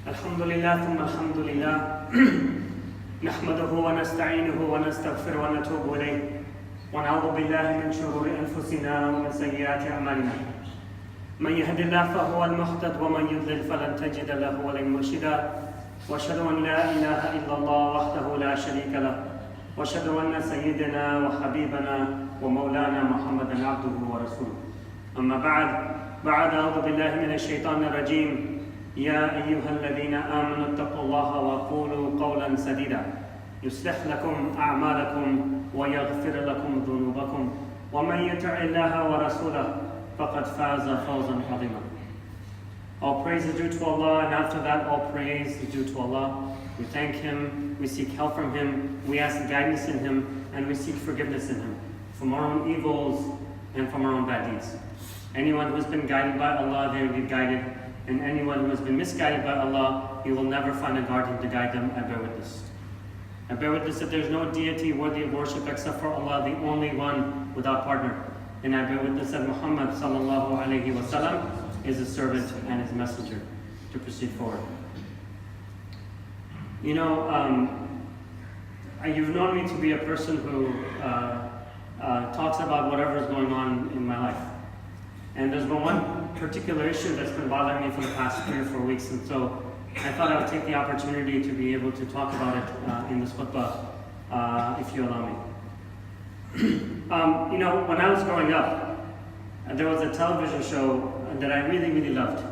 الحمد لله ثم الحمد لله نحمده ونستعينه ونستغفره ونتوب إليه ونعوذ بالله من شرور أنفسنا ومن سيئات أعمالنا من يهد الله فهو المهتد ومن يضلل فلن تجد له وليا مرشدا وأشهد أن لا إله إلا الله وحده لا شريك له وأشهد أن سيدنا وحبيبنا ومولانا محمدا عبده ورسوله أما بعد أعوذ بالله من الشيطان الرجيم يا أيها الذين آمنوا اتقوا الله وقولوا قولا سديدا يصلح لكم أعمالكم ويغفر لكم ذنوبكم ومن يطع الله ورسوله فقد فاز فوزا عظيما. All praise is due to Allah, and after that all praise is due to Allah. We thank Him, we seek help from Him, we ask guidance in Him, and we seek forgiveness in Him from our own evils and from our own bad deeds. Anyone who has been guided by Allah, they will be guided. And anyone who has been misguided by Allah, He will never find a guardian to guide them. I bear witness. I bear witness that there is no deity worthy of worship except for Allah, the only one without partner. And I bear witness that Muhammad sallallahu alaihi wasallam is His servant and His messenger. To proceed forward. You know, you've known me to be a person who talks about whatever is going on in my life. And there's been one particular issue that's been bothering me for the past 3 or 4 weeks, and so I thought I would take the opportunity to be able to talk about it in this khutbah, if you allow me. You know, when I was growing up, there was a television show that I really, really loved.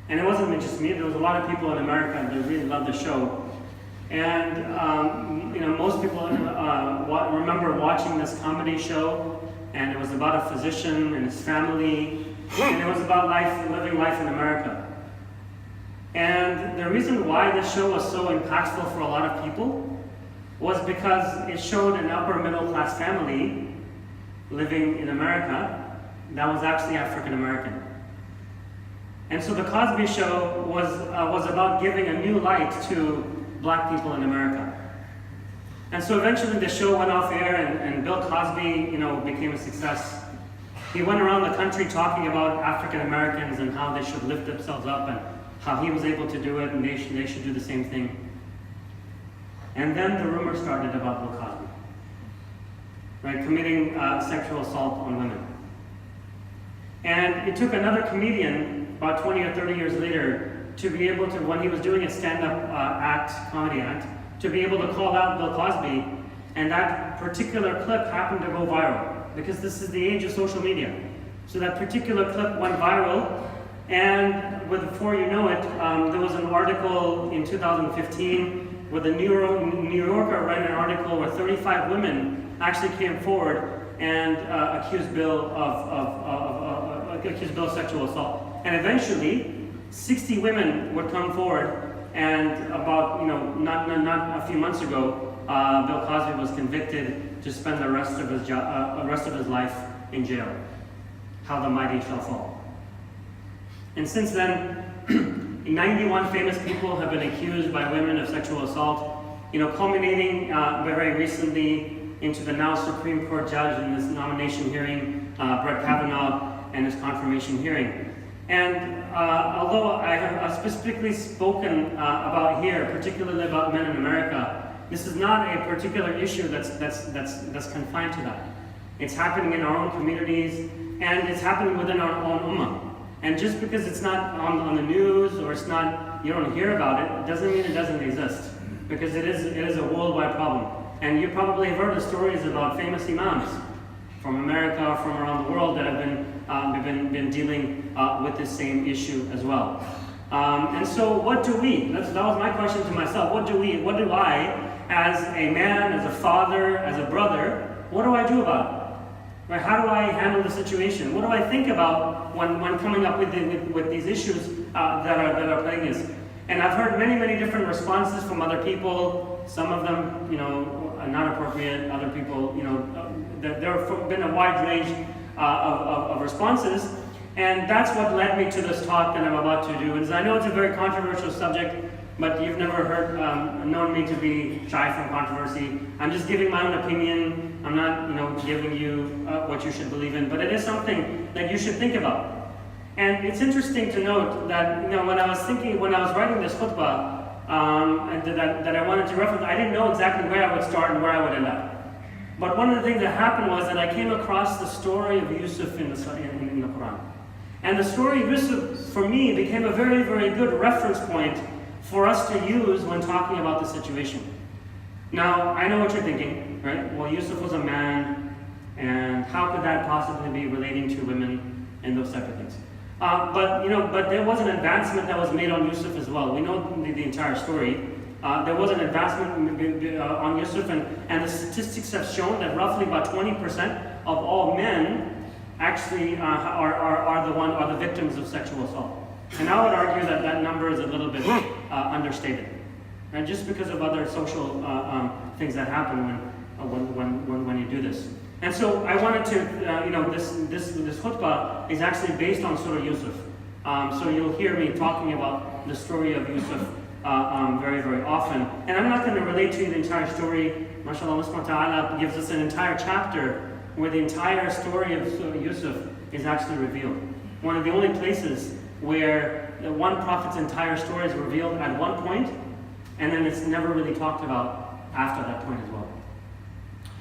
And it wasn't just me, there was a lot of people in America that really loved the show. And, you know, most people remember watching this comedy show, and it was about a physician and his family, and it was about living life in America. And the reason why this show was so impactful for a lot of people was because it showed an upper middle class family living in America that was actually African American. And so the Cosby Show was about giving a new light to black people in America. And so eventually the show went off air, and Bill Cosby, you know, became a success. He went around the country talking about African Americans and how they should lift themselves up and how he was able to do it, and they should do the same thing. And then the rumor started about Bill Cosby, right, committing sexual assault on women. And it took another comedian about 20 or 30 years later to be able to, when he was doing a stand-up comedy act, to be able to call out Bill Cosby, and that particular clip happened to go viral, because this is the age of social media. So that particular clip went viral, and before you know it, there was an article in 2015 where the New Yorker ran an article where 35 women actually came forward and accused Bill of sexual assault. And eventually, 60 women would come forward. And about, you know, not a few months ago, Bill Cosby was convicted to spend the rest of his life in jail. How the mighty shall fall. And since then, 91 famous people have been accused by women of sexual assault. You know, culminating very recently into the now Supreme Court judge in this nomination hearing, Brett Kavanaugh, and his confirmation hearing. And although I have specifically spoken about here, particularly about men in America, this is not a particular issue that's confined to that. It's happening in our own communities, and it's happening within our own ummah. And just because it's not on the news, or it's not, you don't hear about it, doesn't mean it doesn't exist, because it is a worldwide problem. And you probably have heard the stories about famous imams from America, from around the world, that have been dealing with this same issue as well. And so what do we, that was my question to myself, what do I, as a man, as a father, as a brother, what do I do about it? Right? How do I handle the situation? What do I think about when coming up with these issues that are plaguing us? And I've heard many different responses from other people, some of them, you know, not appropriate, other people, you know, there have been a wide range of responses, and that's what led me to this talk that I'm about to do. And I know it's a very controversial subject, but you've never known me to be shy from controversy. I'm just giving my own opinion. I'm not, you know, giving you what you should believe in, but it is something that you should think about. And it's interesting to note that, when I was writing this khutbah, and that I wanted to reference, I didn't know exactly where I would start and where I would end up. But one of the things that happened was that I came across the story of Yusuf in the Quran. And the story of Yusuf, for me, became a very, very good reference point for us to use when talking about the situation. Now, I know what you're thinking, right? Well, Yusuf was a man, and how could that possibly be relating to women and those type of things? But there was an advancement that was made on Yusuf as well. We know the entire story. There was an advancement on Yusuf, and the statistics have shown that roughly about 20% of all men actually are the victims of sexual assault. And I would argue that that number is a little bit understated, and just because of other social things that happen when you do this. And so I wanted to, this khutbah is actually based on Surah Yusuf. So you'll hear me talking about the story of Yusuf very, very often. And I'm not going to relate to you the entire story. MashaAllah, Allah subhanahu wa ta'ala gives us an entire chapter where the entire story of Surah Yusuf is actually revealed. One of the only places where the one prophet's entire story is revealed at one point, and then it's never really talked about after that point as well.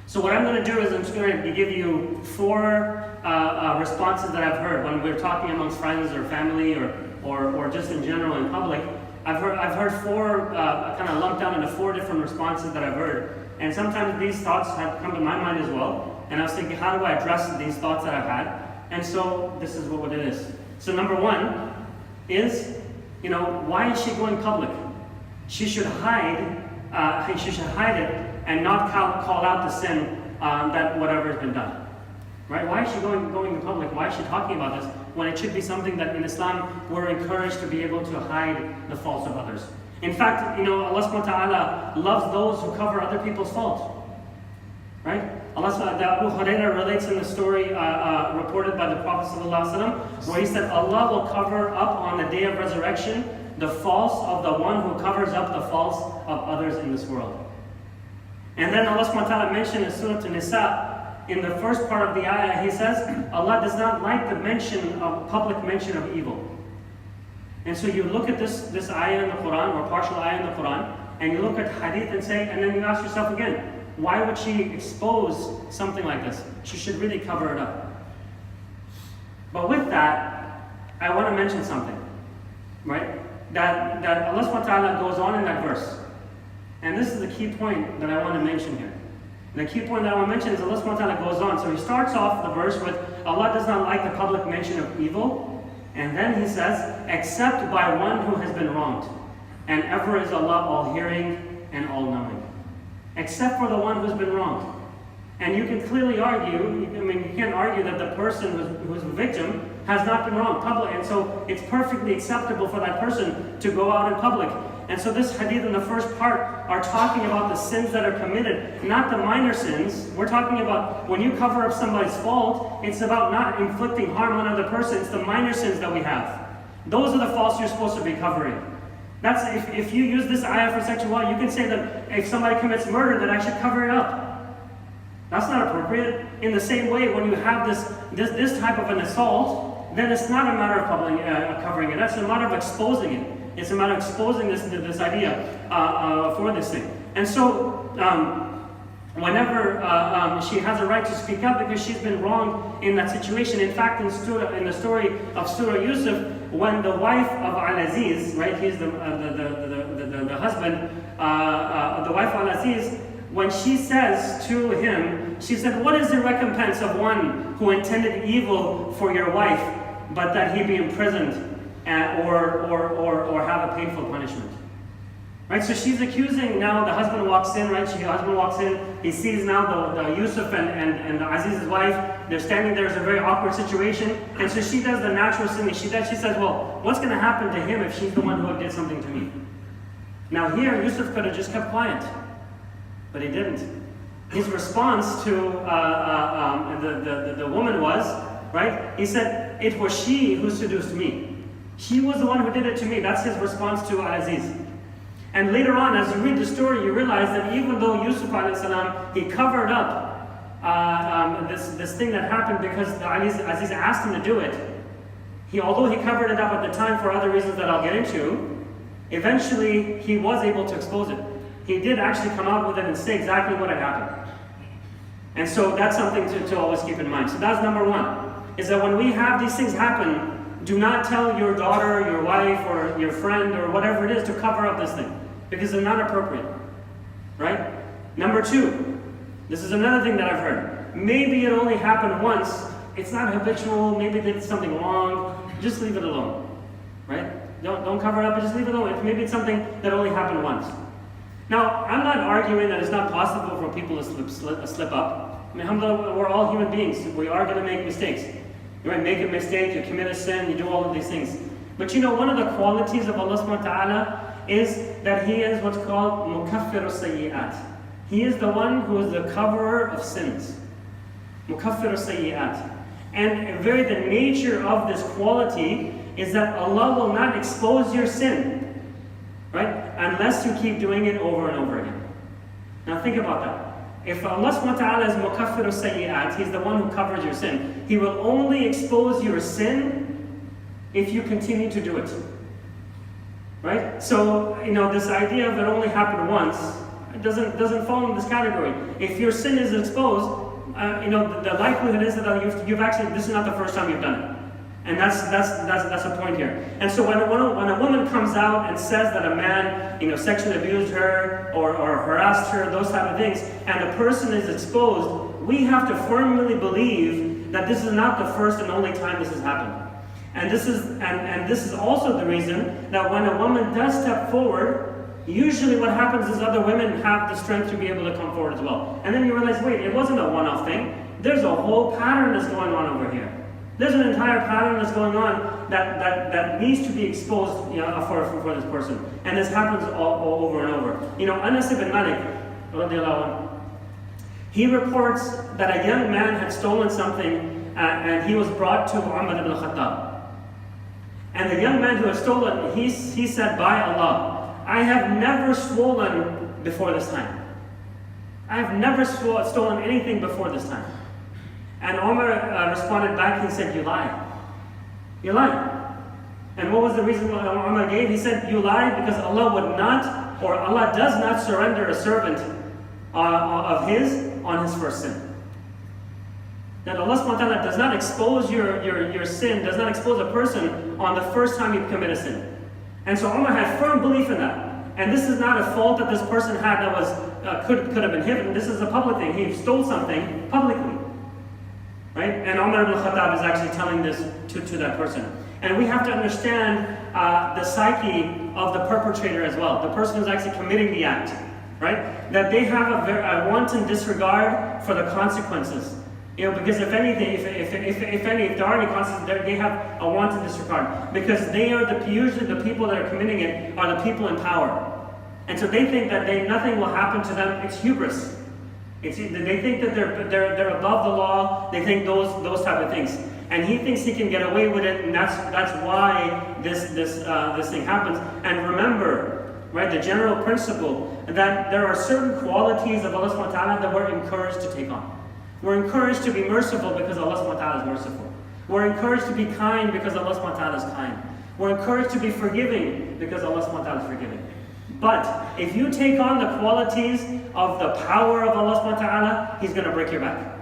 So what I'm going to do is I'm just going to give you 4 responses that I've heard when we're talking amongst friends or family or just in general in public. I've heard 4 kind of lumped down into 4 different responses that I've heard, and sometimes these thoughts have come to my mind as well. And I was thinking, how do I address these thoughts that I've had? And so this is what it is. So number 1 is, why is she going public? She should hide. She should hide it and not call out the sin that whatever has been done. Right? Why is she going to public? Why is she talking about this when it should be something that in Islam we're encouraged to be able to hide the faults of others? In fact, Allah subhanahu wa ta'ala loves those who cover other people's faults. Right? Allah subhanahu wa ta'ala, Abu Hurairah relates in the story reported by the Prophet ﷺ, where he said, Allah will cover up on the day of resurrection the faults of the one who covers up the faults of others in this world. And then Allah subhanahu wa ta'ala mentioned in Surah An-Nisa, in the first part of the ayah, he says, Allah does not like the public mention of evil. And so you look at this ayah in the Quran, or partial ayah in the Quran, and you look at hadith and then you ask yourself again, why would she expose something like this? She should really cover it up. But with that, I want to mention something, right? That Allah subhanahu wa ta'ala goes on in that verse. And this is the key point that I want to mention here. The key point that I want to mention is Allah subhanahu wa ta'ala goes on. So he starts off the verse with, Allah does not like the public mention of evil. And then he says, except by one who has been wronged. And ever is Allah all-hearing and all-knowing. Except for the one who's been wronged. And you can clearly argue, you can't argue that the person who's a victim has not been wronged public. And so it's perfectly acceptable for that person to go out in public. And so this hadith in the first part are talking about the sins that are committed, not the minor sins. We're talking about when you cover up somebody's fault, it's about not inflicting harm on another person. It's the minor sins that we have. Those are the faults you're supposed to be covering. That's if you use this ayah for sexual law, you can say that if somebody commits murder, that I should cover it up. That's not appropriate. In the same way, when you have this type of an assault, then it's not a matter of covering it. That's a matter of exposing it. It's a matter of exposing this idea for this thing. And so, whenever she has a right to speak up because she's been wronged in that situation. In fact, in the story of Surah Yusuf, when the wife of Al-Aziz, right, he's the husband, the wife of Al-Aziz, when she says to him, she said, what is the recompense of one who intended evil for your wife, but that he be imprisoned or have a painful punishment? Right, so she's accusing now, the husband walks in, right? The husband walks in, he sees now the Yusuf and the Aziz's wife, they're standing there, it's a very awkward situation, and so she does the natural thing. She says, well, what's going to happen to him if she's the one who did something to me? Now here, Yusuf could have just kept quiet, but he didn't. His response to the woman was, right? He said, it was she who seduced me. She was the one who did it to me. That's his response to Aziz. And later on, as you read the story, you realize that even though Yusuf alayhi salam, he covered up this thing that happened because Aziz asked him to do it, Although he covered it up at the time for other reasons that I'll get into, eventually he was able to expose it. He did actually come out with it and say exactly what had happened. And so that's something to always keep in mind. So that's number one, is that when we have these things happen, do not tell your daughter, your wife, or your friend, or whatever it is to cover up this thing, because they're not appropriate, right? Number two, this is another thing that I've heard. Maybe it only happened once. It's not habitual. Maybe they did something wrong. Just leave it alone, right? Don't cover it up, but just leave it alone. Maybe it's something that only happened once. Now, I'm not arguing that it's not possible for people to slip up. I mean, alhamdulillah, we're all human beings. We are going to make mistakes. You might make a mistake, you commit a sin, you do all of these things. But you know, one of the qualities of Allah subhanahu wa ta'ala is that He is what's called mukaffir as-sayyi'at. He is the one who is the coverer of sins. Mukaffir as-sayyi'at. And the nature of this quality is that Allah will not expose your sin, right? Unless you keep doing it over and over again. Now think about that. If Allah subhanahu wa ta'ala is mukaffir as-sayyi'at, He's the one who covers your sin. He will only expose your sin if you continue to do it. Right? So, you know, this idea of it only happened once, it doesn't fall in this category. If your sin is exposed, you know, the likelihood is that you've actually, this is not the first time you've done it. And that's the point here. And so when a woman comes out and says that a man, you know, sexually abused her or harassed her, those type of things, and the person is exposed, we have to firmly believe that this is not the first and only time this has happened. And this is also the reason that when a woman does step forward, usually what happens is other women have the strength to be able to come forward as well. And then you realize, wait, it wasn't a one-off thing. There's a whole pattern that's going on over here. There's an entire pattern that's going on that needs to be exposed, you know, for this person. And this happens all over and over. You know, Anas ibn Malik, he reports that a young man had stolen something and he was brought to Umar ibn Khattab. And the young man who had stolen, he said, by Allah, I have never stolen before this time. I have never stolen anything before this time. And Umar responded back, he said, you lie. You lie. And what was the reason Umar gave? He said, you lie because Allah would not, or Allah does not surrender a servant of His on his first sin. That Allah subhanahu wa ta'ala does not expose your sin, does not expose a person on the first time you commit a sin. And so Umar had firm belief in that. And this is not a fault that this person had that was could have been hidden. This is a public thing. He stole something publicly. Right? And Umar ibn Khattab is actually telling this to that person. And we have to understand the psyche of the perpetrator as well. The person who's actually committing the act. Right? That they have a wanton disregard for the consequences. You know, because if anything, if there are any consequences, they have a wanton disregard. Because they are usually the people that are committing it are the people in power. And so they think that nothing will happen to them. It's hubris. They think that they're above the law. They think those type of things, and he thinks he can get away with it, and that's why this thing happens. And remember, right, the general principle that there are certain qualities of Allah subhanahu wa ta'ala that we're encouraged to take on. We're encouraged to be merciful because Allah subhanahu wa ta'ala is merciful. We're encouraged to be kind because Allah subhanahu wa ta'ala is kind. We're encouraged to be forgiving because Allah subhanahu wa ta'ala is forgiving. But if you take on the qualities of the power of Allah subhanahu wa ta'ala, He's going to break your back.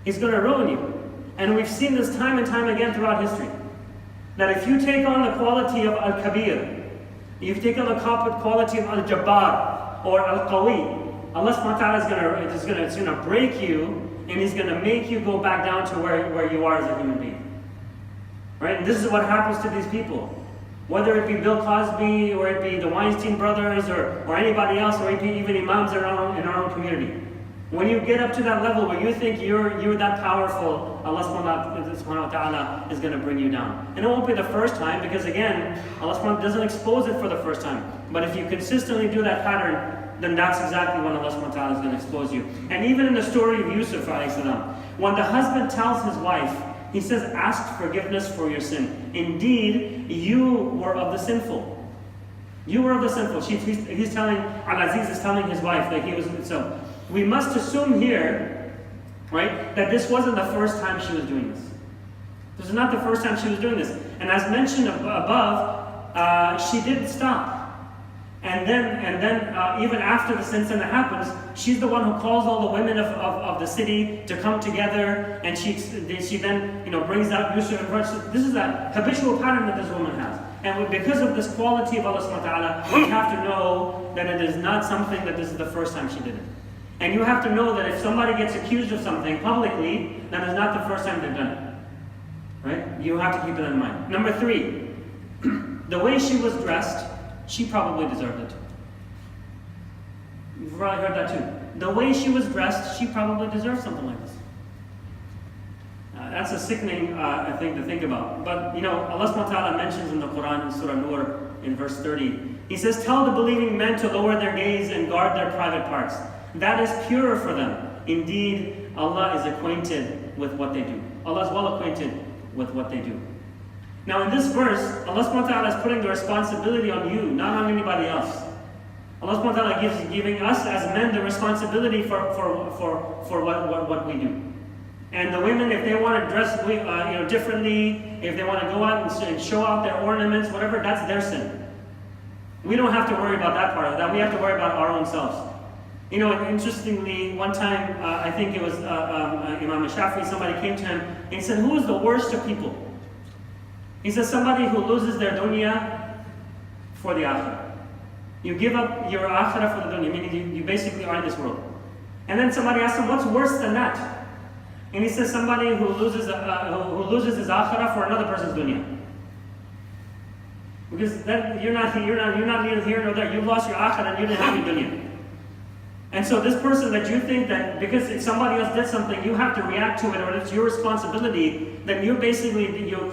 He's going to ruin you. And we've seen this time and time again throughout history. That if you take on the quality of Al-Kabir, you've taken the quality of Al-Jabbar or Al-Qawi, Allah subhanahu wa ta'ala is going to break you, and He's going to make you go back down to where you are as a human being. Right? And this is what happens to these people. Whether it be Bill Cosby, or it be the Weinstein brothers, or anybody else, or even imams in our own community. When you get up to that level where you think you're that powerful, Allah subhanahu wa ta'ala is going to bring you down. And it won't be the first time, because again, Allah subhanahu wa ta'ala doesn't expose it for the first time. But if you consistently do that pattern, then that's exactly when Allah subhanahu wa ta'ala is going to expose you. And even in the story of Yusuf alayhi salam, when the husband tells his wife, he says, ask forgiveness for your sin. Indeed, you were of the sinful. You were of the sinful. He's telling, Al-Aziz is telling his wife that he was. So we must assume here, right, that this wasn't the first time she was doing this. This is not the first time she was doing this. And as mentioned above, she didn't stop. And then even after this incident happens, she's the one who calls all the women of the city to come together, and she then brings out Yusuf and her. This is a habitual pattern that this woman has. And because of this quality of Allah subhanahu wa ta'ala, we have to know that it is not something that this is the first time she did it. And you have to know that if somebody gets accused of something publicly, that is not the first time they've done it. Right? You have to keep it in mind. Number 3, the way she was dressed, she probably deserved it. You've probably heard that too. The way she was dressed, she probably deserved something like this. That's a sickening thing to think about. But Allah subhanahu wa ta'ala mentions in the Quran, in Surah Nur, in verse 30, He says, "Tell the believing men to lower their gaze and guard their private parts. That is purer for them. Indeed, Allah is acquainted with what they do." Allah is well acquainted with what they do. Now in this verse, Allah subhanahu wa ta'ala is putting the responsibility on you, not on anybody else. Allah subhanahu wa ta'ala is giving us as men the responsibility for what we do. And the women, if they want to dress differently, if they want to go out and show out their ornaments, whatever, that's their sin. We don't have to worry about that part of that. We have to worry about our own selves. Interestingly, one time, I think it was Imam Shafi'i, somebody came to him and he said, "Who is the worst of people?" He says, "Somebody who loses their dunya for the akhirah." You give up your akhirah for the dunya, meaning you basically are in this world. And then somebody asked him, "What's worse than that?" And he says, "Somebody who loses his akhirah for another person's dunya." Because then you're not neither here nor there. You've lost your akhirah and you didn't have your dunya. And so this person that you think that because somebody else did something, you have to react to it, or it's your responsibility, then you've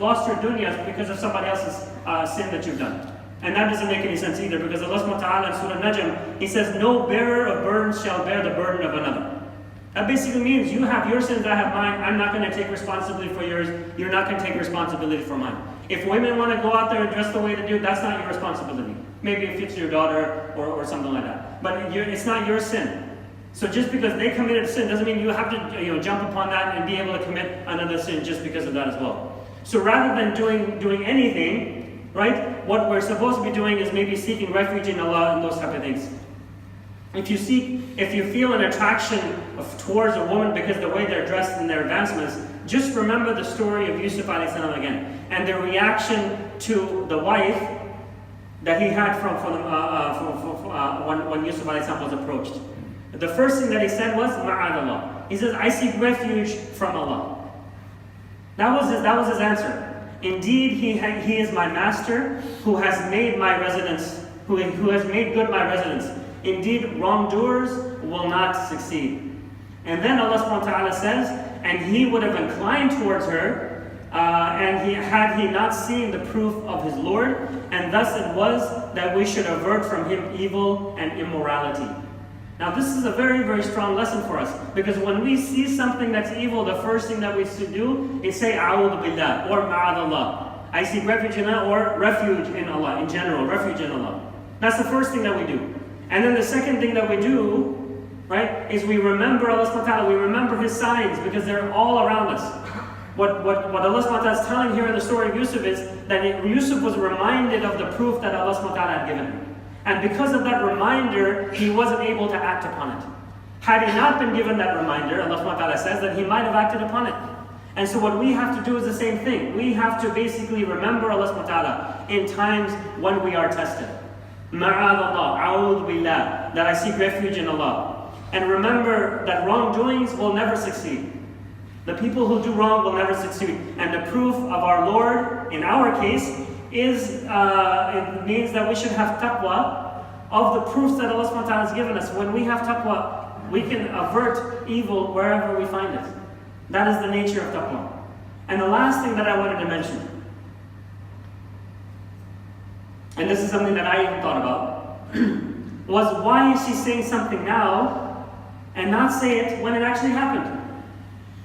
lost your dunya because of somebody else's sin that you've done. And that doesn't make any sense either, because Allah subhanahu wa ta'ala in Surah Najm, He says, "No bearer of burdens shall bear the burden of another." That basically means you have your sins, I have mine. I'm not going to take responsibility for yours. You're not going to take responsibility for mine. If women want to go out there and dress the way they do, that's not your responsibility. Maybe if it's your daughter or something like that. But it's not your sin. So just because they committed a sin doesn't mean you have to jump upon that and be able to commit another sin just because of that as well. So rather than doing anything, right, what we're supposed to be doing is maybe seeking refuge in Allah and those type of things. If you feel an attraction towards a woman because of the way they're dressed and their advancements, just remember the story of Yusuf alayhi salam again, and the reaction to the wife that he had when Yusuf alayhi salam was approached. The first thing that he said was, "Ma'adallah." He says, "I seek refuge from Allah." That was his answer. "Indeed, he is my master who has made my residence, who has made good my residence. Indeed, wrongdoers will not succeed." And then Allah subhanahu wa ta'ala says, "And he would have inclined towards her, had he not seen the proof of his Lord, and thus it was that we should avert from him evil and immorality." Now this is a very, very strong lesson for us, because when we see something that's evil, the first thing that we should do is say, "A'udhu billah," or "Ma'adallah." I seek refuge in Allah, or refuge in Allah, in general, refuge in Allah. That's the first thing that we do. And then the second thing that we do, right, is we remember Allah subhanahu wa ta'ala, we remember His signs, because they're all around us. What Allah subhanahu wa ta'ala is telling here in the story of Yusuf is that Yusuf was reminded of the proof that Allah subhanahu wa ta'ala had given him. And because of that reminder, he wasn't able to act upon it. Had he not been given that reminder, Allah subhanahu wa ta'ala says that he might have acted upon it. And so what we have to do is the same thing. We have to basically remember Allah subhanahu wa ta'ala in times when we are tested. Ma'adallah, a'udhu billah, that I seek refuge in Allah. And remember that wrongdoings will never succeed. The people who do wrong will never succeed. And the proof of our Lord, in our case, it means that we should have taqwa of the proofs that Allah subhanahu wa ta'ala has given us. When we have taqwa, we can avert evil wherever we find it. That is the nature of taqwa. And the last thing that I wanted to mention, and this is something that I even thought about, was why is she saying something now and not say it when it actually happened?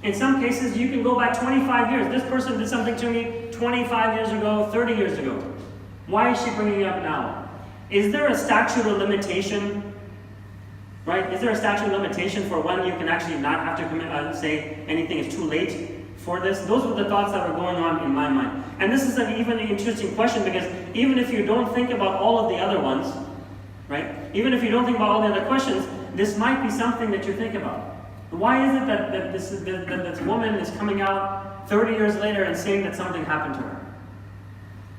In some cases, you can go back 25 years. This person did something to me 25 years ago, 30 years ago. Why is she bringing it up now? Is there a statute of limitation? Right? Is there a statute of limitation for when you can actually not have to say anything is too late for this? Those were the thoughts that were going on in my mind. And this is even an interesting question, because even if you don't think about all of the other ones, right? Even if you don't think about all the other questions, this might be something that you think about. Why is it that this woman is coming out 30 years later and saying that something happened to her?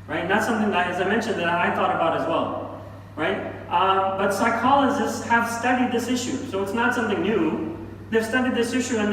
Right? And that's something that, as I mentioned, that I thought about as well. Right? But psychologists have studied this issue, so it's not something new. They've studied this issue and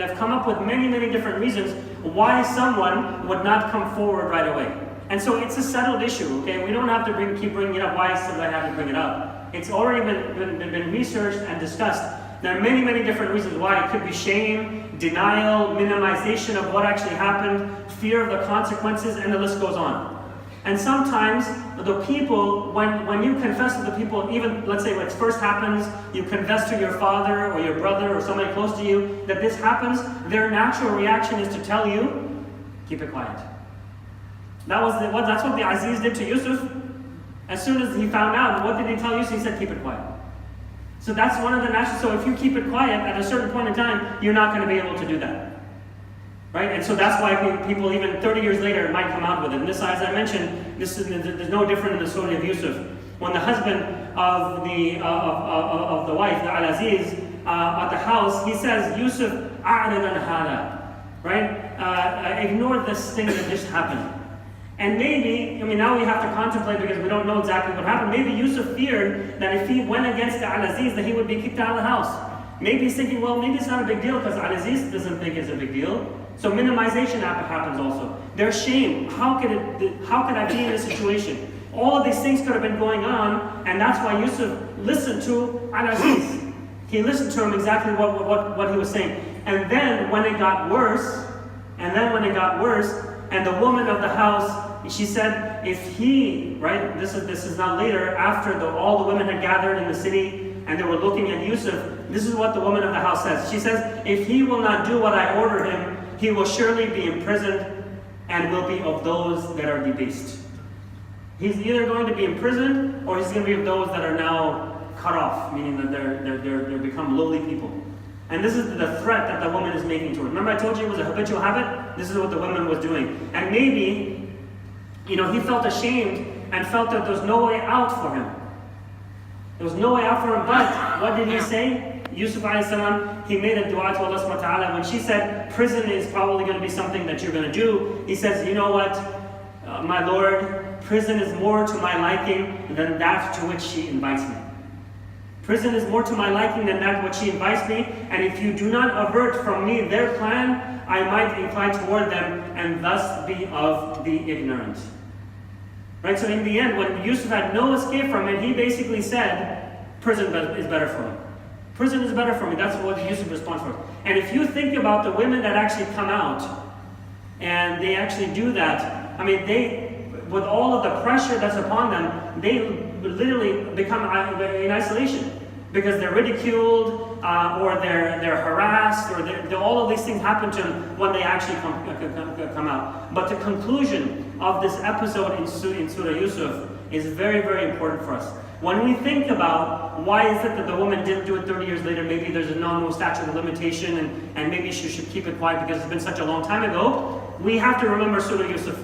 they've come up with many, many different reasons why someone would not come forward right away. And so it's a settled issue, okay? We don't have to keep bringing it up. Why should I have to bring it up? It's already been researched and discussed. There are many, many different reasons why. It could be shame, denial, minimization of what actually happened, fear of the consequences, and the list goes on. And sometimes the people, when you confess to the people, even let's say when it first happens, you confess to your father or your brother or somebody close to you that this happens, their natural reaction is to tell you, keep it quiet. That's what the Aziz did to Yusuf. As soon as he found out, what did he tell Yusuf? He said, keep it quiet. So that's one of the natural, so if you keep it quiet at a certain point in time, you're not going to be able to do that. Right? And so that's why people even 30 years later might come out with it. And this, as I mentioned, there's no different in the story of Yusuf. When the husband of the wife, the Al-Aziz, at the house, he says, Yusuf, a'rid an hada. Right? Ignore this thing that just happened. And maybe, now we have to contemplate because we don't know exactly what happened. Maybe Yusuf feared that if he went against the Al-Aziz, that he would be kicked out of the house. Maybe he's thinking, well, maybe it's not a big deal because Al-Aziz doesn't think it's a big deal. So minimization happens also. There's shame. How could I be in this situation? All of these things could have been going on, and that's why Yusuf listened to Al-Aziz. He listened to him exactly what he was saying. And then when it got worse, and the woman of the house, she said, if he, right, this is not later, after all the women had gathered in the city and they were looking at Yusuf, this is what the woman of the house says. She says, if he will not do what I order him, he will surely be imprisoned and will be of those that are debased. He's either going to be imprisoned or he's going to be of those that are now cut off, meaning that they're become lowly people. And this is the threat that the woman is making to her. Remember I told you it was a habitual habit? This is what the woman was doing. And maybe, he felt ashamed and felt that there was no way out for him. There was no way out for him, but what did he say? Yusuf alayhi salam, he made a dua to Allah subhanahu wa ta'ala. When she said, prison is probably going to be something that you're going to do, he says, you know what, my Lord, prison is more to my liking than that to which she invites me. Prison is more to my liking than that which she invites me, and if you do not avert from me their plan, I might incline toward them and thus be of the ignorant. Right, so in the end, when Yusuf had no escape from it, he basically said, prison is better for me. Prison is better for me. That's what Yusuf's response was. And if you think about the women that actually come out, and they actually do that, they, with all of the pressure that's upon them, they literally become in isolation. Because they're ridiculed, or they're harassed, or all of these things happen to them when they actually come out. But the conclusion of this episode in Surah Yusuf is very, very important for us. When we think about why is it that the woman didn't do it 30 years later, maybe there's a no statute of limitation, and maybe she should keep it quiet because it's been such a long time ago, we have to remember Surah Yusuf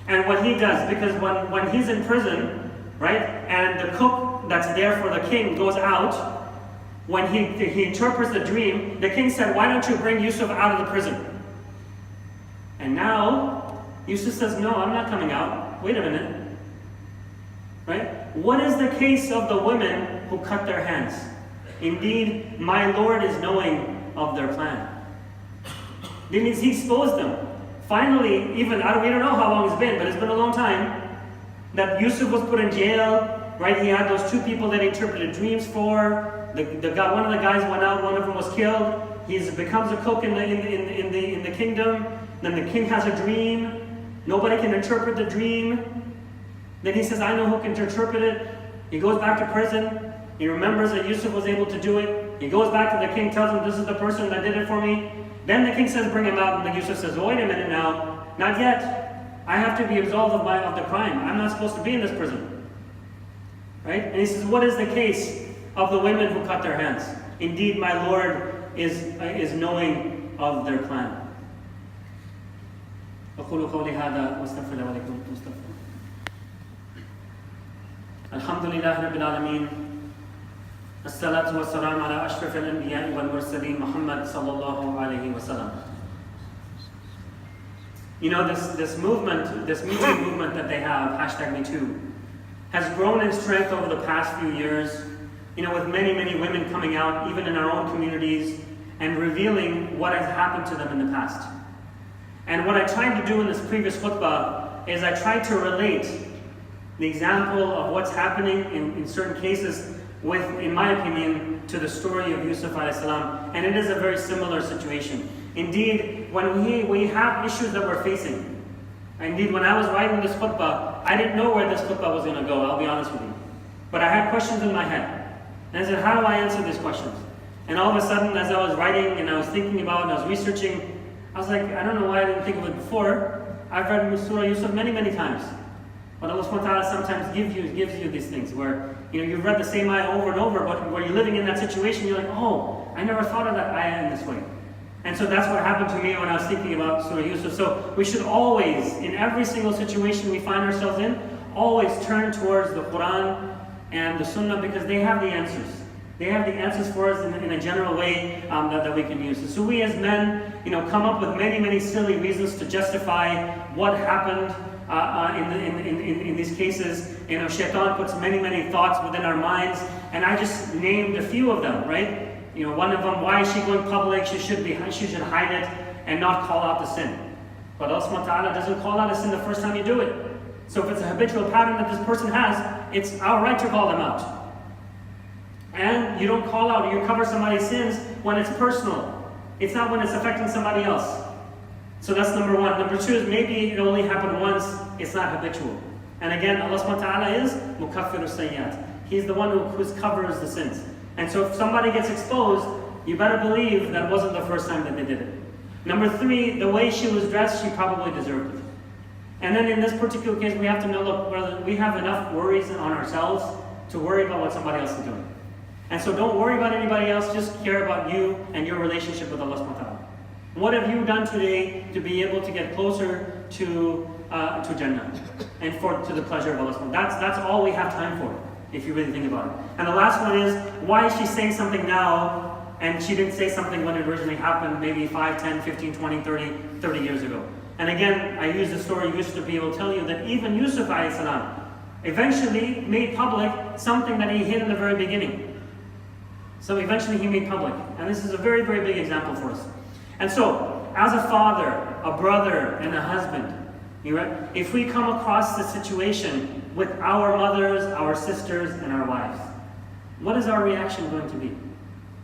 and what he does. Because when he's in prison, right, and the cook that's there for the king goes out, when he interprets the dream, the king said, why don't you bring Yusuf out of the prison? And now, Yusuf says, no, I'm not coming out. Wait a minute. Right? What is the case of the women who cut their hands? Indeed, my Lord is knowing of their plan. That means he exposed them. Finally, we don't know how long it's been, but it's been a long time, that Yusuf was put in jail, right? He had those two people that he interpreted dreams for. One of the guys went out, one of them was killed. He becomes a cook in the kingdom. Then the king has a dream. Nobody can interpret the dream. Then he says, I know who can interpret it. He goes back to prison. He remembers that Yusuf was able to do it. He goes back to the king, tells him, this is the person that did it for me. Then the king says, bring him out. And then Yusuf says, wait a minute now. Not yet. I have to be absolved of the crime. I'm not supposed to be in this prison. Right? And he says, what is the case of the women who cut their hands? Indeed, my Lord is knowing of their plan. أقول قولي هذا واستغفر الله ولكم واستغفر. الحمد لله رب العالمين. الصلاة والسلام على أشرف الأنبياء والمرسلين محمد صلى الله عليه وسلم. You know, this movement, this Me Too movement that they have, #MeToo, has grown in strength over the past few years, you know, with many, many women coming out, even in our own communities, and revealing what has happened to them in the past. And what I tried to do in this previous khutbah is I tried to relate the example of what's happening in certain cases with, in my opinion, to the story of Yusuf alayhi salam. And it is a very similar situation. Indeed, when we have issues that we're facing, indeed, when I was writing this khutbah, I didn't know where this khutbah was going to go, I'll be honest with you. But I had questions in my head. And I said, how do I answer these questions? And all of a sudden, as I was writing and I was thinking about it and I was researching, I was like, I don't know why I didn't think of it before. I've read Surah Yusuf many, many times. But Allah subhanahu wa ta'ala sometimes gives you these things where, you know, you've read the same ayah over and over, but where you're living in that situation, you're like, oh, I never thought of that ayah in this way. And so that's what happened to me when I was thinking about Surah Yusuf. So we should always, in every single situation we find ourselves in, always turn towards the Quran and the Sunnah, because they have the answers. They have the answers for us in a general way that we can use. So we as men, you know, come up with many, many silly reasons to justify what happened in these cases. You know, Shaitan puts many, many thoughts within our minds, and I just named a few of them, right? You know, one of them, why is she going public? She should hide it and not call out the sin. But Allah subhanahu wa ta'ala doesn't call out a sin the first time you do it. So if it's a habitual pattern that this person has, it's our right to call them out. And you don't call out, you cover somebody's sins when it's personal. It's not when it's affecting somebody else. So that's number one. Number two is maybe it only happened once, it's not habitual. And again, Allah subhanahu wa ta'ala is mukaffiru sayyat. He's the one who covers the sins. And so if somebody gets exposed, you better believe that wasn't the first time that they did it. Number three, the way she was dressed, she probably deserved it. And then in this particular case, we have to know, look, brother, we have enough worries on ourselves to worry about what somebody else is doing. And so don't worry about anybody else, just care about you and your relationship with Allah subhanahu wa ta'ala. What have you done today to be able to get closer to Jannah and to the pleasure of Allah subhanahu wa ta'ala? That's all we have time for, if you really think about it. And the last one is, why is she saying something now and she didn't say something when it originally happened, maybe 5, 10, 15, 20, 30 years ago? And again, I use the story of Yusuf to be able to tell you that even Yusuf alayhi salam eventually made public something that he hid in the very beginning. So eventually he made public. And this is a very, very big example for us. And so, as a father, a brother, and a husband, if we come across this situation with our mothers, our sisters, and our wives, what is our reaction going to be?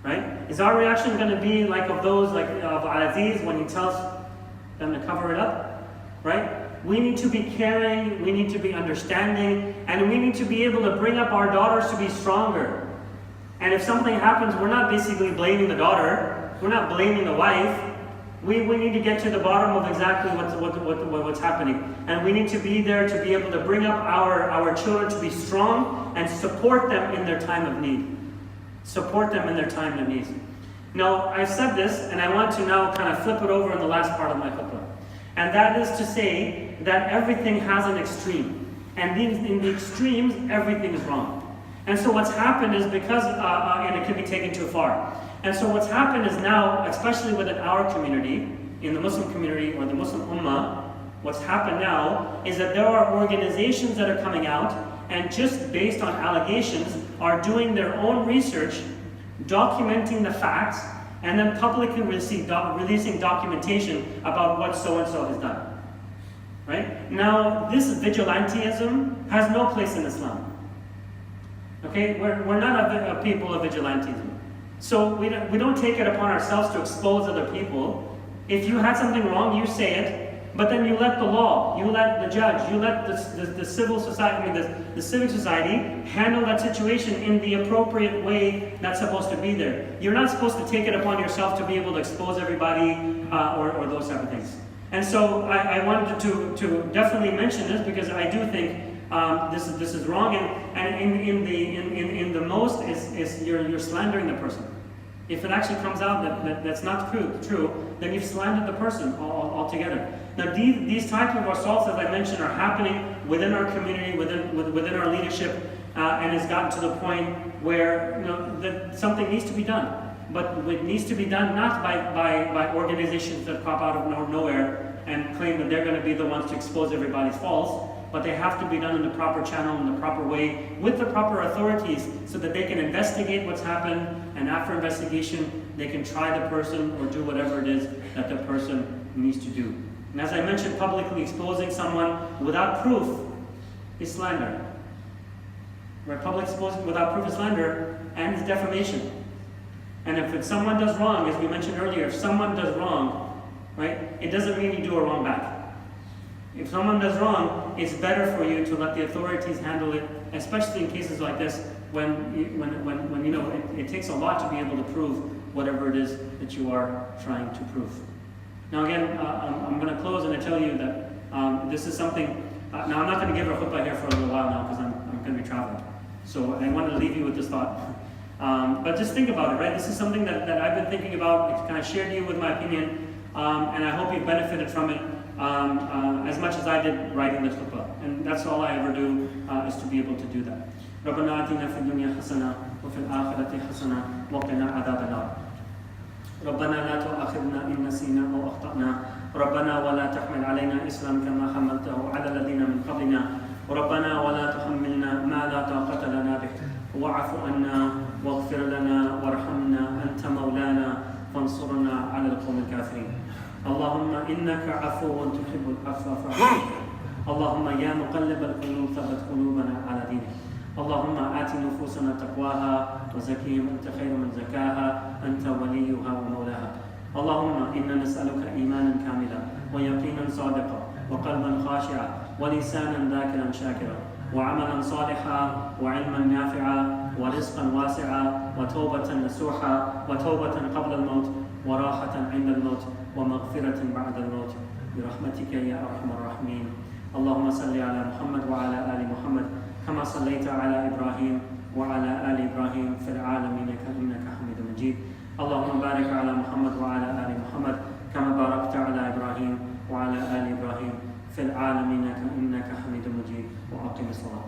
Right? Is our reaction going to be like of those, like of Aziz, when he tells them to cover it up? Right? We need to be caring, we need to be understanding, and we need to be able to bring up our daughters to be stronger. And if something happens, we're not basically blaming the daughter, we're not blaming the wife. We need to get to the bottom of exactly what's happening. And we need to be there to be able to bring up our children to be strong and support them in their time of need. Support them in their time of need. Now, I've said this, and I want to now kind of flip it over in the last part of my khutbah. And that is to say that everything has an extreme. And in the extremes, everything is wrong. And so what's happened is because, and it could be taken too far. And so what's happened is now, especially within our community, in the Muslim community or the Muslim Ummah, what's happened now is that there are organizations that are coming out and just based on allegations are doing their own research, documenting the facts, and then publicly releasing documentation about what so-and-so has done. Right? Now, this vigilantism has no place in Islam. Okay, we're not a people of vigilantism. So we don't take it upon ourselves to expose other people. If you had something wrong, you say it, but then you let the law, you let the judge, you let the civil society, the civic society handle that situation in the appropriate way that's supposed to be there. You're not supposed to take it upon yourself to be able to expose everybody or those type of things. And so I wanted to definitely mention this because I do think this is wrong, and in the most is you're slandering the person. If it actually comes out that's not true, then you've slandered the person altogether. Now these types of assaults, as I mentioned, are happening within our community, within our leadership, and it's gotten to the point where that something needs to be done. But it needs to be done not by organizations that pop out of nowhere and claim that they're going to be the ones to expose everybody's faults, but they have to be done in the proper channel, in the proper way, with the proper authorities, so that they can investigate what's happened, and after investigation, they can try the person or do whatever it is that the person needs to do. And as I mentioned, publicly exposing someone without proof is slander. Right? Public exposing without proof is slander, and it's defamation. And if someone does wrong, as we mentioned earlier, if someone does wrong, right, it doesn't mean you do a wrong back. If someone does wrong, it's better for you to let the authorities handle it, especially in cases like this, when it takes a lot to be able to prove whatever it is that you are trying to prove. Now again, I'm going to close and I tell you that this is something. Now I'm not going to give a khutbah here for a little while now because I'm going to be traveling. So I wanted to leave you with this thought. But just think about it, right? This is something that I've been thinking about. It's kind of shared to you with my opinion, and I hope you've benefited from it as much as I did writing this khutbah. And that's all I ever do, is to be able to do that. ربنا آتنا في الدنيا حسنة وفي الآخرة حسنة وقنا عذاب النار. ربنا لا تؤاخذنا إن نسينا أو أخطأنا. ربنا ولا تحمل علينا إصرا كما حملته على الذين من قبلنا. ربنا ولا تحملنا ما لا طاقة لنا به. واعف عنا واغفر لنا وارحمنا أنت مولانا فانصرنا على القوم الكافرين. اللهم إنك عفو تحب العفو فاعف عنا. اللهم يا مقلب القلوب ثبت قلوبنا على دينك. اللهم آت نفوسنا تقواها وزكيها أنت خير من زكاها أنت وليها ومولاها. اللهم إنا نسألك إيمانا كاملا ويقينا صادقا وقلبا خاشعا ولسانا ذاكرا شاكرا وعملا صالحا وعلما نافعا ورزقا واسعا وتوبة نصوحا وتوبة قبل الموت وراحة عند الموت ومغفرة بعد الموت برحمتك يا أرحم الراحمين. اللهم صل على محمد وعلى آل محمد كما صليت على إبراهيم وعلى آل إبراهيم في العالمين إنك حميد مجيد. اللهم بارك على محمد وعلى آل محمد كما باركت على إبراهيم وعلى آل إبراهيم في العالمين إنك حميد مجيد. وأقم الصلاة.